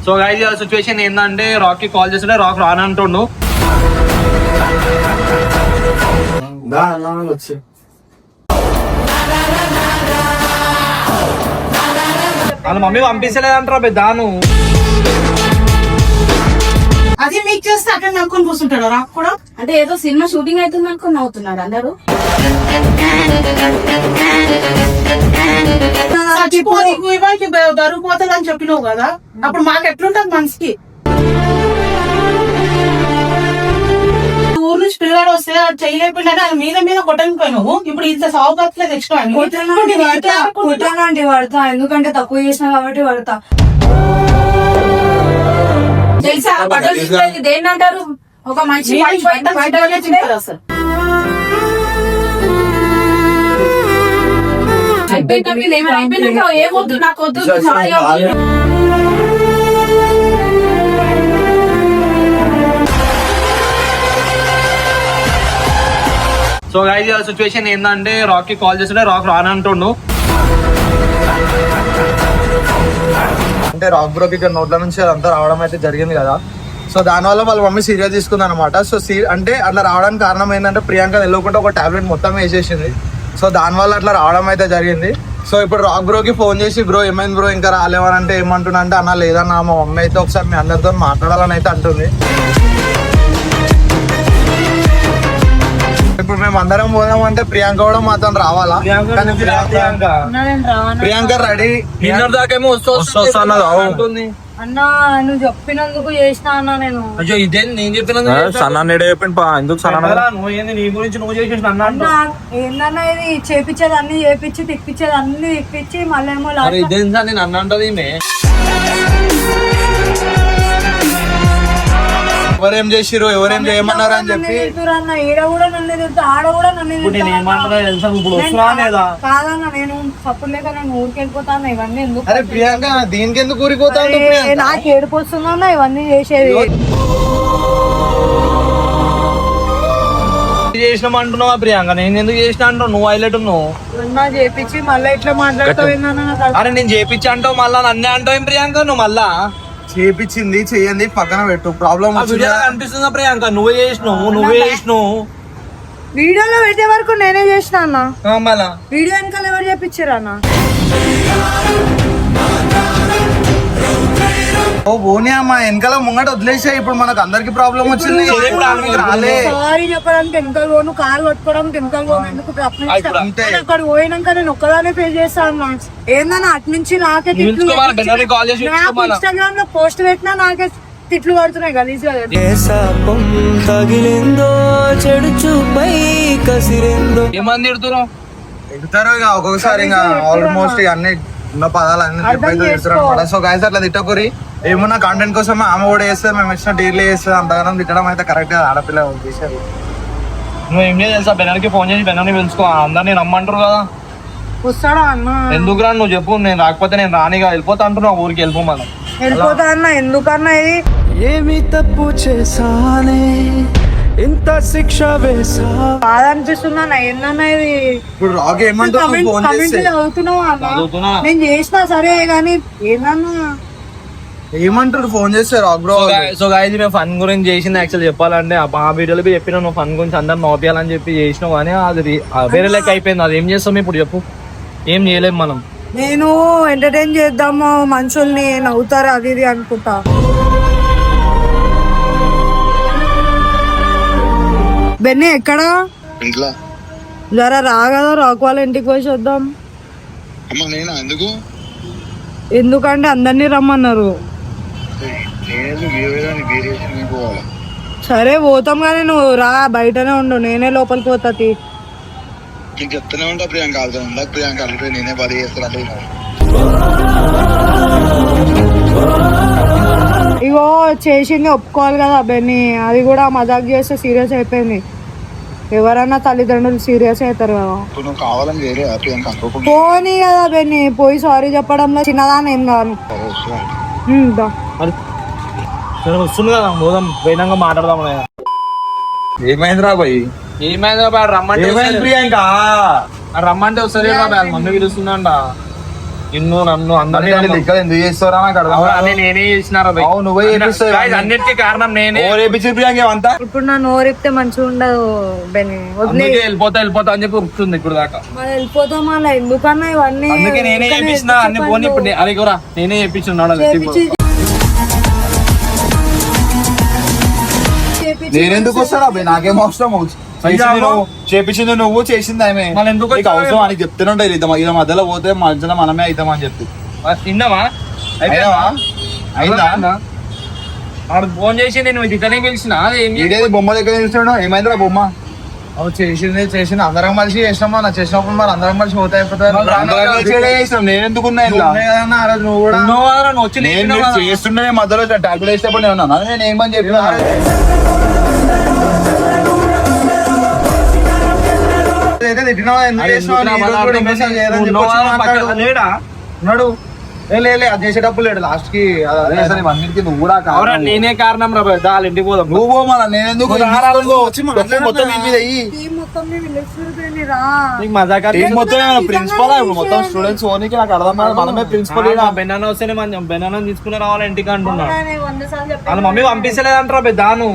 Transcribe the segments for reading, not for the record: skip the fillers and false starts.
So guys situation ఏంటంటే rock కి call చేస్తుంటే రాక్ రానంటుండు. వాళ్ళ మమ్మీ పంపించలేదంటారా పెద్దాను. అది మీకు చేస్తే అక్కడ నవ్వుకొని కూర్చుంటాడు రాక్ కూడా. అంటే ఏదో సినిమా షూటింగ్ అవుతుంది అనుకుని నవ్వుతున్నారు అందరూ. బరువు పోతుంది అని చెప్పినావు కదా, అప్పుడు మాకు ఎట్లుంటది మనసుకి. ఊరు నుంచి పిల్లగాడు వస్తే అది చేయలేకుండా అది మీద మీద కొట్టకపోయినావు. ఇప్పుడు ఇంత సాగుపత్తులే తెచ్చుకోవాలి పడతా, ఎందుకంటే తక్కువ చేసినా కాబట్టి పడతా. తెలుసా బట్టలు దేన్ని అంటారు? ఒక మనిషి అసలు ఏమొద్దు నాకు వద్దు. సో గైస్ సిచ్యువేషన్ ఏంటంటే రాక్ కి కాల్ చేస్తుంటే రాక్ రానంటుండు. అంటే రాక్ బ్రోకి ఇక్కడ నోట్ల నుంచి అదంతా రావడం అయితే జరిగింది కదా. సో దానివల్ల వాళ్ళ మమ్మీ సీరియస్ తీసుకుంది అనమాట. సో అంటే అట్లా రావడానికి కారణం ఏంటంటే ప్రియాంక తెలియకుండా ఒక టాబ్లెట్ మొత్తం వేసేసింది. సో దానివల్ల అట్లా రావడం అయితే జరిగింది. సో ఇప్పుడు రాక్ బ్రోకి ఫోన్ చేసి బ్రో ఏమైంది బ్రో ఇంకా రాలేవనంటే ఏమంటున్నా అంటే అన్న లేదన్నా మా మమ్మీ అయితే ఒకసారి మీ అందరితో మాట్లాడాలని అయితే అంటుంది. ఇప్పుడు మేము అందరం పోదాం అంటే ప్రియాంక కూడా మాత్రం రావాలా? ప్రియాంక రెడీ దాకేమో వస్తుంది అన్నా నువ్వు చెప్పినందుకు చేసినా అన్నా నేను. అయ్యో ఇదే నేను చెప్పినందుకు ఎందుకు నువ్వు ఏంది నీ గురించి నువ్వు చేసేసిన అన్నా ఏందన్నా ఇది చేపించేది అన్ని చేపించి తిప్పించేది అన్ని తిప్పించి మళ్ళీ ఏమో ఇదేం సార్ నేను అన్న అంటది ఎవరేం చేసిరు ఎవరేం చేయమన్నారు అని చెప్పి ఈడ కూడా నన్ను ఎదురుతా ఆడ కూడా నన్ను కాదన్నా నేను తప్పు లేక నేను ఊరికి వెళ్ళిపోతాను. ఇవన్నీ ఎందుకు? అరే ప్రియాంక దీనికి ఎందుకు ఊరిపోతాను? నాకు ఏడుపు వస్తుందన్నా ఇవన్నీ చేసేది. చేసినాం అంటున్నావా ప్రియాంక? నేను ఎందుకు చేసిన అంటావు? నువ్వు హైలైట్ ఉన్నావు. చేపించి మళ్ళీ ఇట్లా మాట్లాడతావు. అరే నేను చేపించి అంటావు మళ్ళా నన్నే అంటావు ప్రియాంక. నువ్వు మళ్ళా చేపించింది చెయ్యండి పక్కన పెట్టు. ప్రాబ్లం అనిపిస్తుందా ప్రియాంక? నువ్వే చేసినావు వీడియోలో పెట్టే వరకు నేనే చేసిన అన్న. మళ్ళా వీడియో వెనకాల ఎవరు చేపించారు అన్న? ఓ పోనీ అమ్మా వెనకాల ముంగట వదిలేసా. ఇప్పుడు మనకు అందరికి ప్రాబ్లం వచ్చింది. సారీ చెప్పడానికి వెనకాల పోను, కారు కొట్టుకోవడానికి వెనకాల పోను. ఎందుకు అక్కడ పోయినాక నేను ఒక్కదానే పే చేస్తాను. ఏందన్నా అటు నుంచి నాకే తిట్లు, ఇన్స్టాగ్రామ్ లో పోస్ట్ పెట్టినా నాకే తిట్లు పడుతున్నాయి గలీజ్గా. ఏమంది ఎడుతారు ఇక ఒక్కొక్కసారి ఇంకా ఆల్మోస్ట్ అన్ని ఉన్న పదాలు అన్ని అనమాట. సో గాయస్ అట్లా తిట్టకూరి. ఏమన్నా కంటెంట్ కోసం ఆమె కూడా చేస్తే మేము ఇచ్చిన డీల్ చేస్తుంది. అంతగానం తిట్టడం అయితే కరెక్ట్ గా ఆడపిల్ల చేసేది. నువ్వు ఏం తెలుసా బెనర్కి ఫోన్ చేసి బెనర్ని పిలుచుకో. అందరినీ రమ్మంటారు కదా. వస్తాడా అన్న? ఎందుకు రా నువ్వు చెప్పు. నేను రాకపోతే నేను రానిగా వెళ్ళిపోతా అంటున్నావు. ఊరికి వెళ్ళిపోమని వెళ్ళిపోతా అన్న. ఎందుకన్నా ఇది? ఏమి తప్పు చేసానే ఇంత శిక్ష వేసా బాధ అనిపిస్తుందన్నా. ఏందన్నా ఇది? ఇప్పుడు రాక్ ఏమంటావు? ఫోన్ చేస్తే చదువుతున్నా నేను చేసినా సరే గానీ ఏందన్నా ఏమంటారు ఫోన్ చేస్తే రాక్ బ్రో? సో గాయస్ మేము ఫన్ గురించి చేసింది యాక్చువల్ చెప్పాలంటే ఆ వీడియోలో చెప్పినా నువ్వు ఫన్ గురించి అందరు నోపియాలని చెప్పి చేసినావు. కానీ అది వేరే లెక్క అయిపోయింది. అది ఏం చేస్తాం ఇప్పుడు చెప్పు? ఏం చేయలేము మనం. నేను ఎంటర్టైన్ చేద్దాము మనుషుల్ని, నవ్వుతారు అది ఇది అనుకుంటా. బెన్నీ ఎక్కడా? ఇంట్లో జరా రాగదా రాక్ వాళ్ళ ఇంటికి పోయి చూద్దాం. ఎందుకంటే అందరినీ రమ్మన్నారు. సరే పోతాం కానీ నువ్వు రా, బయటనే ఉండు. నేనే లోపలికి పోతా. చెప్తూనే ఉంటా ప్రియాంక ప్రియాంక అంటే నేనే బాధ చేస్తాను. ఇగో చేసింది ఒప్పుకోవాలి కదా బెన్నీ. అది కూడా మజాక్ చేస్తే సీరియస్ అయిపోయింది. ఎవరన్నా తల్లిదండ్రులు సీరియస్ అవుతారు కదా. పోనీ కదా బెన్నీ, పోయి సారీ చెప్పడంలో చిన్నదాన్ని ఏం కాదు. వస్తుంది కదా పోదాం, పోయినాక మాట్లాడదాం. ఏమైందిరా పోయి? ఏమైందిరా బాయ్? రమ్మంటే ప్రియాంక రమ్మంటే వస్తుంది. మమ్మీ పిలుస్తుందంట. నిన్ను నన్ను అందరినీ ఇక్కడ ఎందుకు చేస్తారా నాకు అర్థం కాదు. అన్నీ నేనే చేసినారా భయ్. అవును, నువ్వే చేపిస్తావు Guys, అన్నిటికీ కారణం నేనే. రేపించి ప్రియాంక ఏమంతా ఇప్పుడు నా నోరెప్తే మంచిగా ఉండదు బెని వదిలే అందుకే వెళ్ళిపోతా అని చెప్పి ఉరుకుతుంది ఇప్పుడు దాకా. మరి వెళ్ళిపోతాం అలా ఎందుకన్నా ఇవన్నీ అందుకే నేనే చేపించిన అన్ని పోనీ ఇప్పుడు అరే కూడా నేనే చేపించున్నాడు. నేనెందుకు వస్తాను అబ్బాయి, నాకేం అవసరం చేపించింది నువ్వు చేసింది ఆమె. మళ్ళీ ఎందుకు నీకు అవసరం అని చెప్తూనే ఇలా మధ్యలో పోతే మధ్యలో మనమే అవుతామని చెప్పి. తిన్నావా అయిందా వాడు ఫోన్ చేసి నేను ఇతనే పిలిచిన ఇదేది బొమ్మ దగ్గర చూస్తున్నాడు, ఏమైందిరా బొమ్మ? చేసింది అందరం కలిసి చేసినామా, నా చేసినప్పుడు మరి అందరం కలిసి పోతే అయిపోతుంది. నేను ఎందుకున్నా నువ్వు కూడా వచ్చి నేను చేస్తుండే మధ్యలో టాబ్లెట్ వేసేప్పుడు నేను ఉన్నాను, నేను ఏమని చెప్పిన ఉన్నాడు. అది చేసేటప్పుడు లేడు లాస్ట్ కి. అన్నిటికీ నువ్వు కూడా నేనే కారణం రా భయ్. వాళ్ళ ఇంటికి పోదాం. నువ్వు పోమా, నేను ఎందుకు మొత్తం ప్రిన్సిపల్ మొత్తం స్టూడెంట్స్ ఓనికి నాకు అర్థం కాదు. మనమే ప్రిన్సిపల్ బెనానా వస్తేనే బెనానా తీసుకుని రావాలి ఇంటికి అంటున్నా. వాళ్ళ మమ్మీ పంపిస్తలేదంటారా పెద్దాను.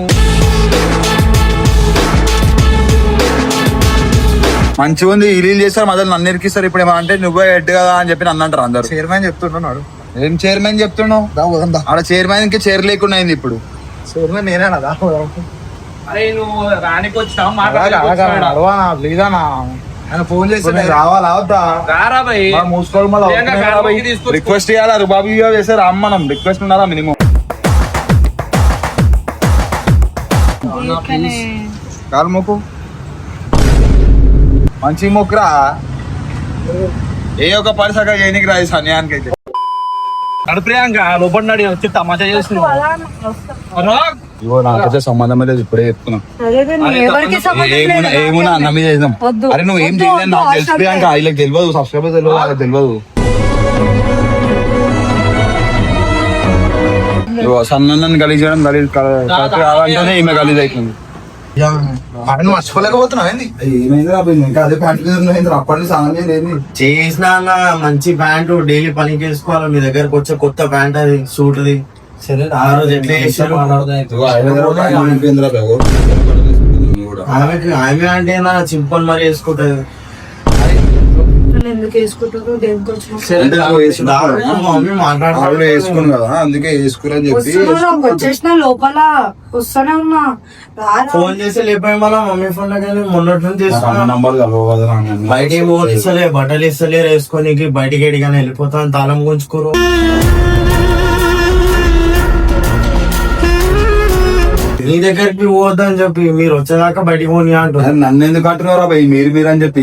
మంచిగా ఉంది, ఇల్లు చేస్తారు మొదలు నన్ను ఇరికిస్తారు. ఇప్పుడు ఏమంటే నువ్వే హెడ్ కదా అని చెప్పి నన్ను అంటారు అందరు. చైర్మన్ చెప్తున్నాడు. ఏం చైర్మన్ చెప్తున్నావు? ఆడ చైర్మన్ కి చైర్ లేకుండా అయింది ఇప్పుడు. చైర్మన్ నేనే కదా. అరే నువ్వు రానికి వచ్చినావు ఫోన్ చేసి రావాలా మూసుకోవడం రిక్వెస్ట్ చేయాలా? రుబాబు చేస్తే రామ్, మనం రిక్వెస్ట్ ఉండాలా మినిమం. కాలు మొక్కు, మంచి మొక్కురా. ఏ ఒక పని సగం చేయనికి రాదు సన్యానికి అయితే. ప్రియాంక లోపడి వచ్చి తమాషా చేస్తున్నావు. నాకైతే సంబంధం లేదు, ఇప్పుడే చెప్తున్నా. ఏమున్నా అన్న మీద చేద్దాం. అరే నువ్వు ఏం చేయలేదు నాకు తెలుసు ప్రియాంక, వీళ్ళకి తెలియదు, సబ్స్క్రైబర్ తెలియదు, వాళ్ళకి తెలియదు. సన్నని గలీజ్ చేయడం కావాలంటేనే ఈమె గలీజ్ అవుతుంది. మర్చిపోలేకపోతున్నావు చేసిన మంచి ప్యాంటు డైలీ పనికి వేసుకోవాలి. మీ దగ్గరకు వచ్చే కొత్త ప్యాంట్ అది సూట్ అది ఆ రోజు ఎట్లా చేశారు? ఆమె అంటే సింపుల్ మరి వేసుకుంటది. ఎందుకు వేసుకుంటారు మమ్మీ మాట్లాడుతున్నాడు వేసుకుని కదా, అందుకే వేసుకుని చెప్పి వచ్చేసిన లోపల వస్తానే ఉన్నా. ఫోన్ చేసి లేపాయి మళ్ళీ మమ్మీ ఫోన్ లో కానీ మొన్నటి నుంచి నంబర్ బయటికి ఫోన్ ఇస్తలే, బట్టలు ఇస్తలేరు వేసుకోనికి. బయటికి ఎడిగానే వెళ్ళిపోతాను, తాళం గుంచుకోరు. నీ దగ్గరికి పోవద్దని చెప్పి మీరు వచ్చేదాకా బయటికి పోనీ అంటారు. నన్ను ఎందుకు అంటున్నారా భయ్? మీరు అని చెప్పి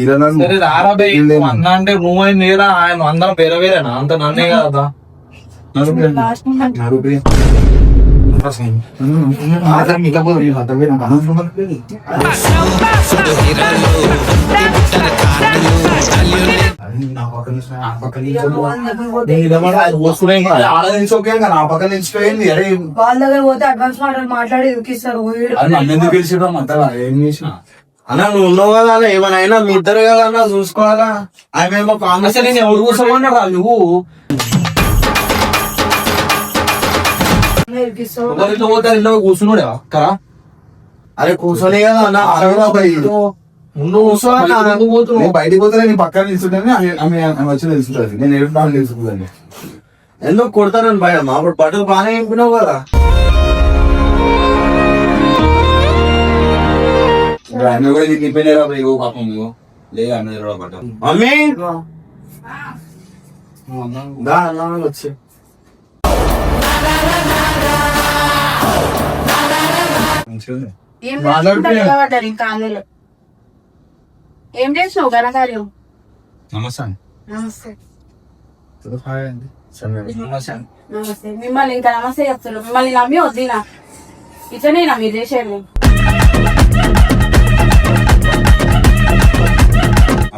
అన్న అంటే నువ్వు అని నేరా ఆయన అందరం వేరే వేరేనా? అంత నన్నే కదా. నా పక్కన నిలిచిపోయింది. అరే వాళ్ళ దగ్గర పోతే అడ్వాన్స్ మాట్లాడి ఇరికిస్తారు. నన్ను ఎందుకు గెలిచడం అంతా ఏం చేసిన అన్న నువ్వు ఉన్నావు కదా అన్న, ఏమైనా మీ ఇద్దరు కదా అన్న చూసుకోవాలా. ఆమె అసలు నేను ఎవరు కూర్చోమన్నారా నువ్వు? కూర్చున్నాడే కదా. అరే కూర్చొని కదా అన్న, ముందు కూర్చోవాలి. బయటకు పోతే నీ పక్కన నిలుస్తుంటే ఆమె వచ్చి నిలుస్తుంది. నేను ఏడు నాలుగు నిలుచుకుంటాను. ఎందుకు కొడతానని భయం? అప్పుడు బట్టలు బాగానే ఇంపినావు కదా. ఆమె కూడా నింపినారా పాపం? లేదు ఆమె పట్టాలి. మమ్మీ వచ్చి ఏం చేసినావు ఘనకార్యం? నమస్తే నమస్తే నమస్తే. మిమ్మల్ని ఇంకా నమస్తే చెప్తారు. మిమ్మల్ని నమ్మి వద్దినా ఇట్లనేనా మీరు చేసేది?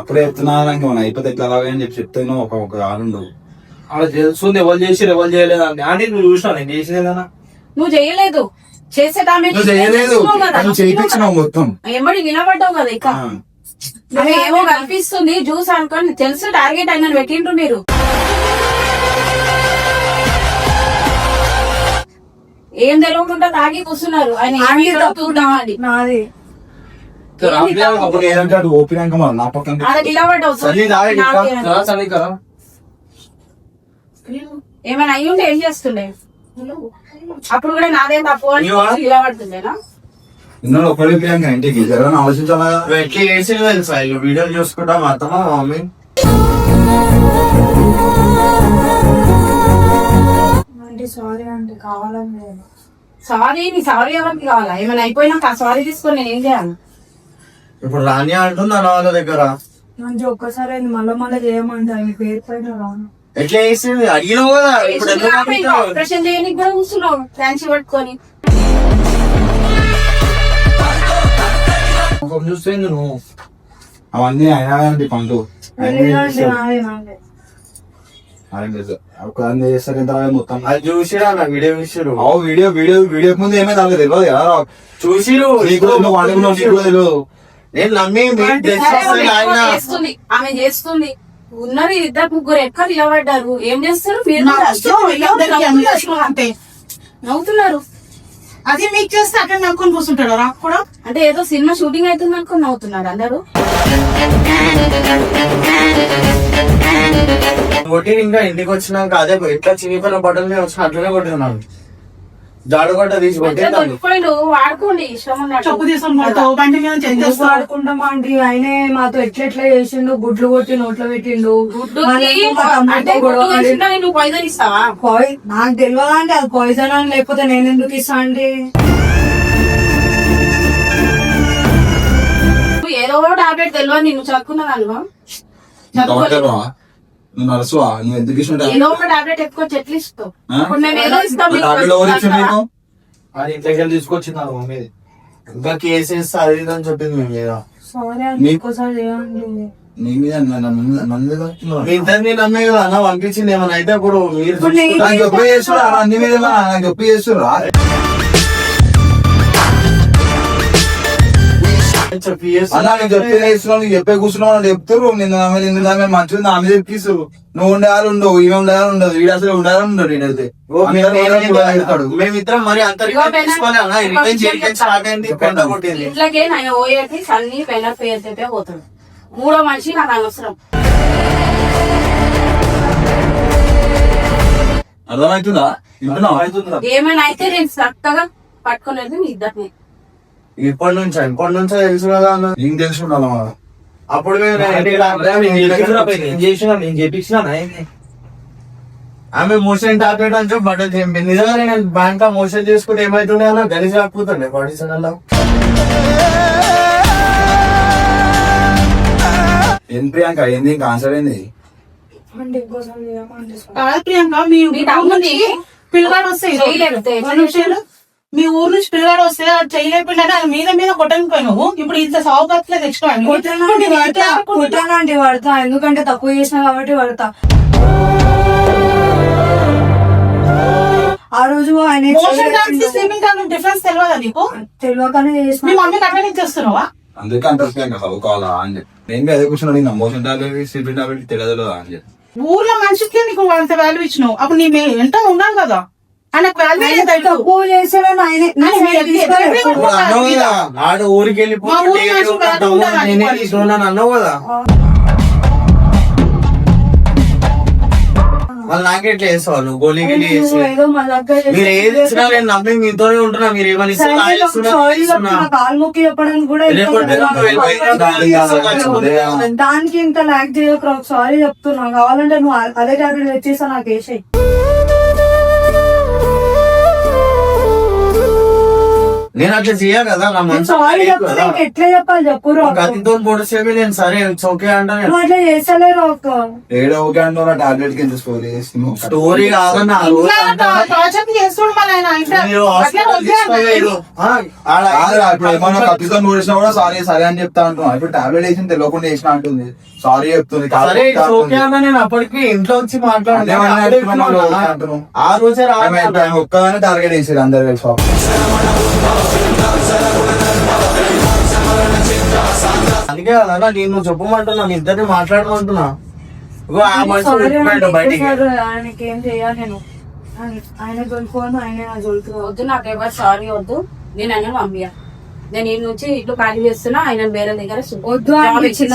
అప్పుడే చెప్తున్నా అయిపోతే ఎట్లా అని చెప్పి చెప్తాను. ఒక ఆరుండవు అలా తెలుస్తుంది ఎవరు చేసి ఎవరు చేయలేదు అని. అంటే నువ్వు చూసినా నేను చేసినదా? నువ్వు చేయలేదు, చేయలేదు, చేయించినావు మొత్తం. ఏమడి నిలబడ్డావు కదా. ఇక ఏమో కనిపిస్తుంది జ్యూస్ అనుకోని తెలుసు టార్గెట్ అయినా పెట్టిండ్రు మీరు. ఏం తెలియకుండా తాగి కూర్చున్నారు ఆయన ఏం ఆంటీ చేస్తాడో తప్పు చూద్దామండి. నాది. ఓపినాక నా పక్కన అది నిలబడ్డ ఏమైనా అయ్యుంటే ఏం చేస్తుండే అప్పుడు కూడా నాదేం తప్పు అని నిలబడుతుండేనా? ఇన్నో ఒకరి ప్రియాంక ఇంటికి జగన్ ఆలోచించాలా ఎట్లా చేసి తెలుసా ఇక వీడియోలు చూసుకుంటా మా అత్తమ్మ మా మమ్మీ ఆంటీ సారీ ఆంటీ, కావాలని లేదు. సారీ నీ సారీ ఎవరికి కావాలా? ఏమైనా అయిపోయినాక ఆ సారీ తీసుకొని నేను ఏం చేయాలి? ఇప్పుడు రాని అంటుంది అన్న వాళ్ళ దగ్గర మంచి ఒక్కసారి అయింది, మళ్ళీ చేయమంటా మీ పేరు పైన రాను. ఎట్లా చేసింది అడిగినావు కదా ఇప్పుడు ఎందుకు ఆపుతున్నావు? ఆపరేషన్ చేయడానికి కూడా కూర్చున్నావు ఫ్యాన్సీ పట్టుకొని. చూస్తే నువ్వు అవన్నీ అయినా పనులు లేదండి, నాదే. ఒకదాన్ని చేస్తారు ఇంత మొత్తం అది చూసిరా నా వీడియో చూసిరు వీడియో ముందు ఏమైనా నాకు తెలియదు కదా చూసిరు నీకు నువ్వు వాడుకున్నావు నీకు కూడా తెలియదు నేను నమ్మి చేస్తుంది ఆమె చేస్తుంది ఉన్నది 2-3 ఎక్కడ నిలబడ్డారు. ఏం చేస్తారు మీరు? నా ఇష్టం, ఎవరికి అందరి ఇష్టం అంతే. నవ్వుతున్నారు. అది మీకు చేస్తే అక్కడ నవ్వుకొని కూర్చుంటాడు రా కూడా. అంటే ఏదో సినిమా షూటింగ్ అవుతుంది అనుకుని నవ్వుతున్నారు అందరూ. కొట్టి ఇంకా ఇంటికి వచ్చినాక అదే ఎట్లా చినిపోయిన బట్టలు వచ్చిన అట్లనే కొట్టినాను జాడు కొట్ట తీసి కొట్టేదాన్ని దొరికిపోయిండు వాడుకోండి ఇష్టం ఉన్నట్టు. చెప్పు తీసుకొని పోతావు, బండి మీద చేస్తావు. ఆడుకుంటాం ఆంటీ, ఆయనే మాతో ఎట్లా చేసిండు, గుడ్లు కొట్టి నోట్లో పెట్టిండు. మళ్ళీ మా అంటే తమ్ముడితో గొడవ పడి- నువ్వు పాయిజన్ ఇస్తావా? నాకు తెలియదా అండి అది పాయిజన్ అని, లేకపోతే నేను ఎందుకు ఇస్తా అండి? నువ్వు ఏదో టాబ్లెట్ తెలియదు నిన్ను చదువుకున్నాను అనుభవం. నువ్వు నడుచువా నువ్వు ఎందుకు ఇష్టం ఏదో ఒక టాబ్లెట్ ఎక్కువ చెట్లు ఇస్తావు. ఇప్పుడు మేము ఏదో ఇస్తాం మీకు. అది ఇంట్లోకి వెళ్ళి తీసుకొచ్చింది మమ్మీ ఇంకా కేసు వేస్తే అది ఇది అని చెప్పింది మేము మీద సారీ అండి, ఇంకోసారి చేయండి. నీ మీద నన్ను ఇంతని నమ్మే కదా అన్న పంపించింది ఏమైనా అయితే ఇప్పుడు మీరు ఇప్పుడు నేను- చూసుకుంటా- నాకు చెప్పి చేస్తురా అన్ని మీద నాకు చెప్పి చేస్తురా చెప్పి చేస్తున్నా. అన్నా నేను చెప్పి చేస్తున్నావు నీకు చెప్పే కూర్చున్నావు అని చెప్తారు నిన్న మంచిది నా మీద చెప్పిస్తారు నువ్వు ఉండేవాళ్ళు ఉండవు ఈమె ఉండేవాళ్ళు ఉండదు వీడు అసలు ఉండాలని ఉండడు నేనైతే మేమిద్దరం మరి అంతరిగా ఇగో పెళ్ళ- తీసుకోలే అన్న రివెంజ్ చేయడానికి స్టార్ట్ అయింది పెంట కొట్టింది ఇంట్లోకే నేను పోయేది సన్ని పెన్న పేరు చెప్పే పోతాడు. 3వ మనిషి నాకు అనవసరం. అర్థమవుతుందా అర్థమవుతుందా ఏమైనా అయితే నేను చక్కగా పట్టుకునేది మీ ఇద్దరిని. ఇప్పటి నుంచో తెలుసు కదా అన్న నీకు తెలిసి ఉండాలి మన అప్పుడు మేము ఆమె మోషన్ టాబ్లెట్ అని చెప్పి బట్టలు చెప్పింది నిజంగా నేను బ్యాంక్ మోషన్ చేసుకుంటే ఏమైతుండే అన్న గలీజ్ ఆపుతుండే బాడీ సడన్లో ఏం ప్రియాంక ఏంది ఇంకా ఆన్సర్ ఏంది అంటే ఇంకోసారి చేయమండి. కాదు ప్రియాంక, మీ మీ తమ్ముని పిల్లగాడు వస్తే చేయలేకపోతే ఎట్లా విషయాలు మీ ఊరు నుంచి పిల్లగాడు వస్తే అది చేయలేకుండా మీద కొట్టకపోయినావు. ఇప్పుడు ఇంత సాగు బతులే తెచ్చుకోవాలి. కొట్టానండి పడతా, ఎందుకంటే తక్కువ చేసిన కాబట్టి పడతా. ఆ రోజు ఆయన స్విమ్మింగ్ టాబ్లెట్ డిఫరెన్స్ తెలియదా నీకు? తెలియకనే చేసిన. మీ మమ్మీ కట్ట చేస్తున్నావా? అందుకే అంటారు ప్రియాంక చదువుకోవాలా అని చెప్పి నేను అదే కూర్చున్నాను నీకు మోషన్ టాబ్లెట్ సిబిన్ టాబ్లెట్ తెలియదు అని చెప్పి ఊర్లో మనిషికి నీకు అంత వాల్యూ ఇచ్చినావు. అప్పుడు నీ ఎంట ఉన్నాను కదా ఆయనకు వాల్యూ తక్కువ చేసాడని ఆయనే ఆడు ఊరికి వెళ్ళిపోయి మా ఊరి మనిషి బయట ఉండాలి. నేనే తీసుకున్నాను అన్నావు కదా మళ్ళీ నాకెట్లా చేస్తావు నువ్వు గోళీ గిలి చేసి ఏదో మా దగ్గర మీరు ఏది ఇచ్చినా నేను నమ్మి మీతోనే ఉంటున్నా మీరు ఏమని ఇస్తున్నా కాలు మొక్కి చెప్పడానికి కూడా దానికి ఇంత లాక్ చేయకు, సారీ చెప్తున్నా. కావాలంటే నువ్వు అదే టాబ్లెట్ తెచ్చేసా నాకు వేసాయి. నేను అట్లా చెయ్యా కదా నా మనసు సారీ చెప్తున్నా, ఎట్లా చెప్పాలి చెప్పు. గతితో పొడిసేవి నేను సరే ఓకే అంటాను నువ్వు అట్లా చేస్తలేరు ఒక ఏడో ఓకే అంటూ టాబ్లెట్ కింద స్టోరీ చేస్తున్నావు స్టోరీ కాదన్న ఆ రోజు టార్చర్ చేస్తుడు మళ్ళీ ఆయన ఇంట్లో. మీరు హాస్పిటల్ తీసుకోలేదు ఇప్పుడు ఏమన్నా కత్తితో నూడిసినా కూడా సారీ సరే అని చెప్తా అంటున్నా ఇప్పుడు టాబ్లెట్ వేసిన తెలియకుండా వేసిన అంటుంది సారీ చెప్తుంది సరే ఓకే అన్న నేను అప్పటికి ఇంట్లో వచ్చి మాట్లాడాను ఆ రోజే ఒక్కదానే టార్గెట్ వేసారు అందరు కలిసి అందుకే కదా నేను చెప్పమంటున్నా మీ ఇద్దరిని మాట్లాడమంటున్నా ఇగో ఆ మనిషి వెళ్ళిపోయాడు బయటికి ఆయనకి ఏం చెయ్యాలి నేను. ఆయన దొరుకును ఆయన దొరుకు వద్దు, నాకు ఎవరు సారీ వద్దు. నేను ఆయన పంపియా. నేను ఈ నుంచి ఇట్లు ఖాళీ చేస్తున్నా. ఆయన వేరే దగ్గర వద్దు అనిపించిన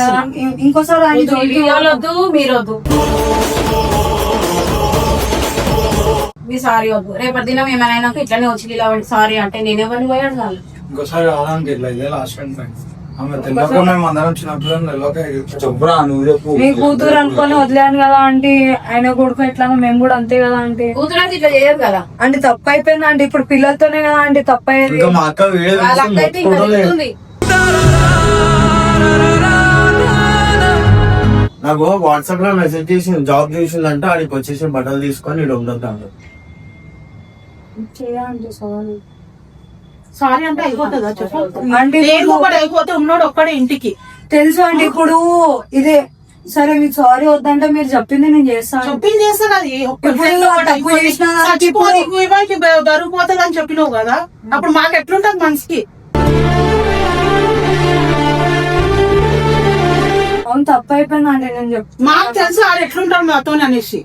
ఇంకోసారి ఆయన జోలికి వద్దు, మీరు వద్దు, మీ సారీ వద్దు. రేపటి దినం ఏమైనా ఇట్లానే వచ్చి నిలవండి సారీ అంటే నేనేమని పోయాడు చాలు. ఇంకోసారి రావడానికి ఇట్లా ఇదే లాస్ట్ టైం ఆమె తెలియక మేము అందరం చిన్నప్పుడు తెలియక చెప్పురా నువ్వు చెప్పు. మీ కూతురు అనుకొని వదిలేను కదా అంటే ఆయన కొడుకు ఎట్లానో మేము కూడా అంతే కదా అంటే కూతురు అయితే ఇట్లా చేయదు కదా. అంటే తప్పు అయిపోయింది అంటే ఇప్పుడు పిల్లలతోనే కదా అంటే తప్పు అయ్యేది. ఇంకా మా అక్క వీడియో వాళ్ళ అక్క అయితే ఇంకా చెప్తుంది. నాకు వాట్సాప్ లో మెసేజ్ చేసి జాబ్ చేసిందంటే ఆడికి వచ్చేసి బట్టలు తీసుకొని ఇక్కడ ఉండొద్దు. చేయాలంటే సారీ సారీ అంటే అయిపోతుందా చెప్పు. అంటే నేను ఒకటి అయిపోతే ఉన్నాడు ఒక్కడే ఇంటికి. తెలుసు అండి ఇప్పుడు ఇదే సరే మీకు సారీ వద్దంటే మీరు చెప్పింది నేను చేస్తాను. చెప్పింది చేస్తాను. అది తప్పు చేసినా బరువు పోతుంది అని చెప్పినావు కదా, అప్పుడు మాకు ఎట్లుంటది మనిషికి. అవును తప్పు అయిపోయింది అంటే నేను చెప్తాను. మాకు తెలుసు ఆడు ఎట్లుంటాడు మాతో అనేసి.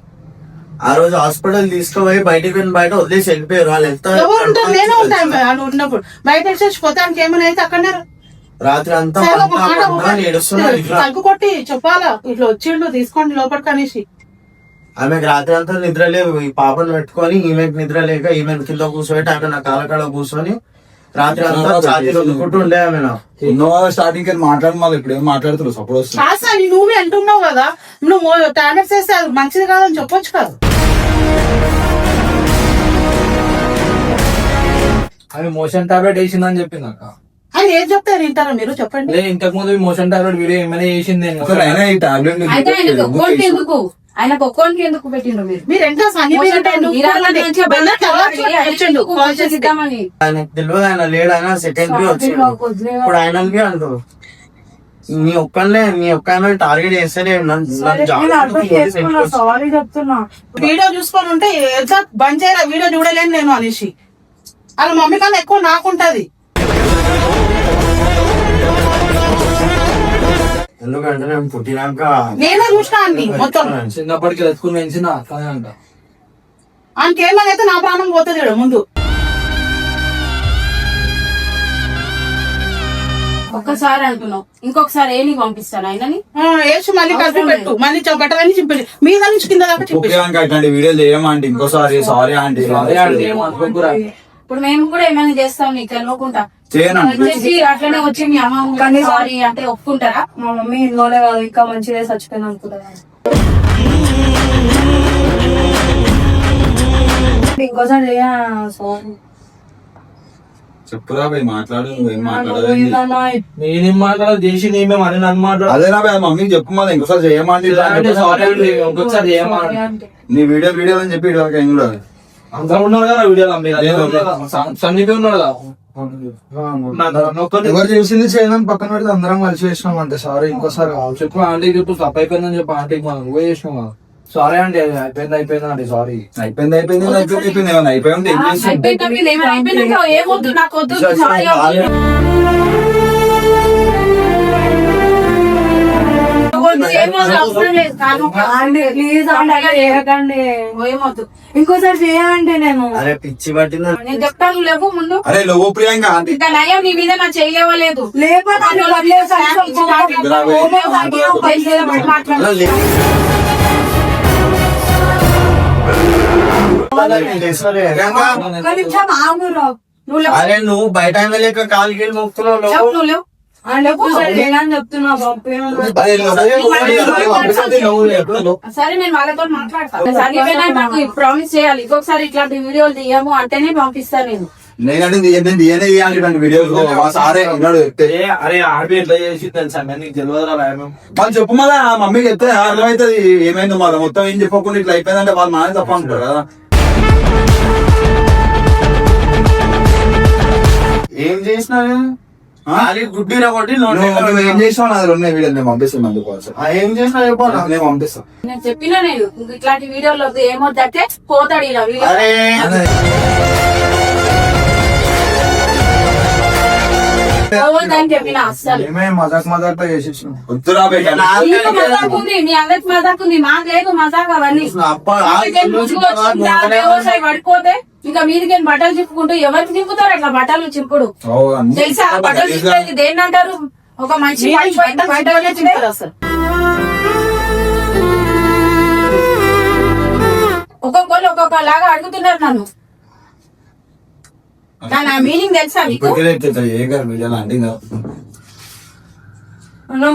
ఆ రోజు హాస్పిటల్ తీసుకుపోయి బయటికి వెళ్ళి బయట వదిలేసి వెళ్ళిపోయారు. వాళ్ళు ఎంత ఎవరు ఉంటారు? నేనే ఉంటాను ఆడు ఉన్నప్పుడు. బయట చచ్చిపోతానికి ఏమైనా అయితే అక్కడనే రాత్రి అంతా ఏడుస్తున్నారు. తగ్గు కొట్టి చెప్పాలా ఇట్లా వచ్చిండు తీసుకోండి లోపలికి అనేసి. ఆమెకు రాత్రి అంతా నిద్ర లేవు. ఈ పాపను పెట్టుకొని ఈమెకు నిద్ర లేక ఈమెను కింద కూర్చోబెట్టి అక్కడ నా కాలకాడ కూర్చొని రాత్రి అంతా ఛాతీలో వదులుకుంటూ ఉండే ఆమె. స్టార్టింగ్ మాట్లాడి మళ్ళీ ఇప్పుడు ఏం మాట్లాడుతున్నారు సపోర్ట్ వస్తుంది. కాసా నువ్వే అంటున్నావు కదా, నువ్వు టాబ్లెట్స్ వేస్తే అది మంచిది కాదని చెప్పొచ్చు కదా. అవి మోషన్ టాబ్లెట్ వేసిందని చెప్పింది అక్క. ఆయన ఏం చెప్తారు వింటారా మీరు చెప్పండి. ఇంతకు ముందు మోషన్ టాబ్లెట్ వీడియో ఏమైనా చేసింది ఈ టాబ్లెట్ అయితే ఆయనకు ఒక్కోనికి ఎందుకు, ఆయనకు ఒక్కోనికి ఎందుకు పెట్టిండు మీరు? మీరు ఎంత ఇద్దామని ఆయనకు తెలియదు, ఆయన లేడు, ఆయన సెకండరీ వచ్చిండు. ఇప్పుడు ఆయనకి అంటారు నీ ఒక్క టార్గెట్ చేస్తేనే సారీ చెప్తున్నా. వీడియో చూసుకొని ఉంటే ఎంత బంద్ చేయరా, వీడియో చూడలేను నేను అనేసి. వాళ్ళ మమ్మీ కన్నా ఎక్కువ నాకుంటది. ఎందుకంటే నేను పుట్టినాక నేనే చూసినా అన్ని మొత్తం. చిన్నప్పటికి ఎత్తుకుని పెంచిన అక్కనే అంట. ఆయనకేమనైతే నా ప్రాణం పోతుంది ముందు. ఒక్కసారి అంటున్నావు, ఇంకొకసారి ఏ నీకు పంపిస్తాను ఆయనని వేసి మళ్ళీ కలిపి పెట్టు, మళ్ళీ బట్టలన్నీ చింపేసి మీద నుంచి కింద దాకా చింపేసి. వీడియో చేయమంటే ఇంకోసారి సారీ ఆంటీ. ఇప్పుడు మేము కూడా ఏమైనా చేస్తాం నీకు తెలియకుండా చేయనండి. వచ్చేసి అట్లనే వచ్చి మీ అమ్మ సారీ అంటే ఒప్పుకుంటారా? మా మమ్మీ ఇన్నోలే కాదు ఇంకా మంచిదే చచ్చిపోయింది అనుకుంటా. ఇంకోసారి చేయ సారీ చెప్పురా భయ్, మాట్లాడు. నువ్వేం మాట్లాడదు. నేనేం మాట్లాడదు చేసి నేమే మరి నన్ను మాట్లాడు. అదే నా మమ్మీకి చెప్పు మళ్ళీ ఇంకోసారి చేయమంటే ఇంకొకసారి చేయమంటే నీ వీడియో అని చెప్పి ఇటు కూడా అందరూ ఉన్నారు కదా వీడియోలో. సందీప్ ఉన్నాడు కదా. ఎవరు చేసింది చేయదని పక్కన పెడితే అందరం కలిసి చేసినాం అంటే సారీ ఇంకోసారి చెప్పు ఆంటీకి చెప్పు తప్పు అయిపోయిందని చెప్పు ఆంటీకి. మనం నువ్వే చేసినావా? సారీ అంటే అయిపోయింది అంటే సారీ అయిపోయింది ఏమన్నా అయిపోయింది ఏం చేస్తాం. అయిపోయినాక ఏమొద్దు నాకు వద్దు సారీ ఏమొద్దు. ఇంకోసారి చేయాలంటే నేను అరే పిచ్చి పట్టిందా నేను చెప్తాను లేవు ముందు. అరే లో ప్రియాంక ఆంటీ ఇంకా నయం నీ మీద నా చేయలేవలేదు. అరే నువ్వు బయట లేక కాలికి మొక్కుతున్నావు. లేవు చెప్తున్నా సరే నేను వాళ్ళతో మాట్లాడతాను. సరిపోయినా నాకు ప్రామిస్ చేయాలి ఇంకొకసారి ఇట్లాంటి వీడియోలు తీయము అంటేనే పంపిస్తాను నేను. నేనంటే వీడియో సారే అరే ఆర్బీ ఎట్లా చేసి తెలుసా నీకు తెలియదురా మేము. వాళ్ళు చెప్పు మళ్ళా మమ్మీకి చెప్తే అర్థమవుతుంది ఏమైందో మళ్ళీ మొత్తం ఏం చెప్పకుండా ఇట్లా అయిపోయిందంటే వాళ్ళు మానే తప్ప అంటారు కదా. ఏం చేసినా గుడ్డి కొట్టి ఏం చేసినా అది ఉన్నాయి వీడియో నేను పంపిస్తాను మళ్ళీ ఏం చేసినా చెప్పాలి నేను పంపిస్తాను. నేను చెప్పినా నేను ఇట్లాంటి వీడియోలు ఏమొద్దంటే పోతాడు ఇలా వీడియో. అరే చేయొద్దని చెప్పిన అస్సలు. మజాక్ మజాక్ చేసేసిన వద్దురా బేట నీకు మజాక్ ఉంది, మీ అందరికి మజాక్ ఉంది, మాకు లేదు మజాక్ అవన్నీ. పడిపోతే ఇంకా మీదికి బట్టలు చింపుకుంటూ ఎవరికి చింపుతారు అట్లా బట్టలు చింపుడు తెలుసా? బట్టలు చింపేది దేన్ని అంటారు? ఒక మనిషి పడిపోయింది బట్టలు చింపే అసలు ఒక్కొక్కరు ఒక్కొక్కలాగా అడుగుతున్నారు నన్ను. నా మీనింగ్ తెలుసా మీకు?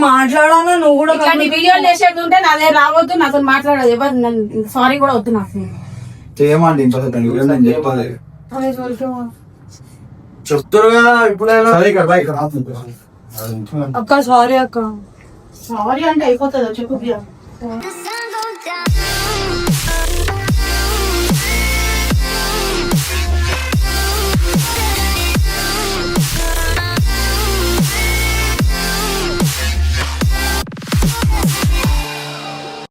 మాట్లాడాలా నువ్వు కూడా ఇట్లాంటి వీడియోలు చేసేది ఉంటే నా దగ్గర రావద్దు, నాతో మాట్లాడదు ఎవరు. సారీ కూడా వద్దు నాకు. చేయమండి ఇంట్లో నేను చెప్పాలి చెప్తారుగా ఇప్పుడైనా అక్క సారీ అక్క. సారీ అంటే అయిపోతుందా చెప్పు Priya? The sun goes down.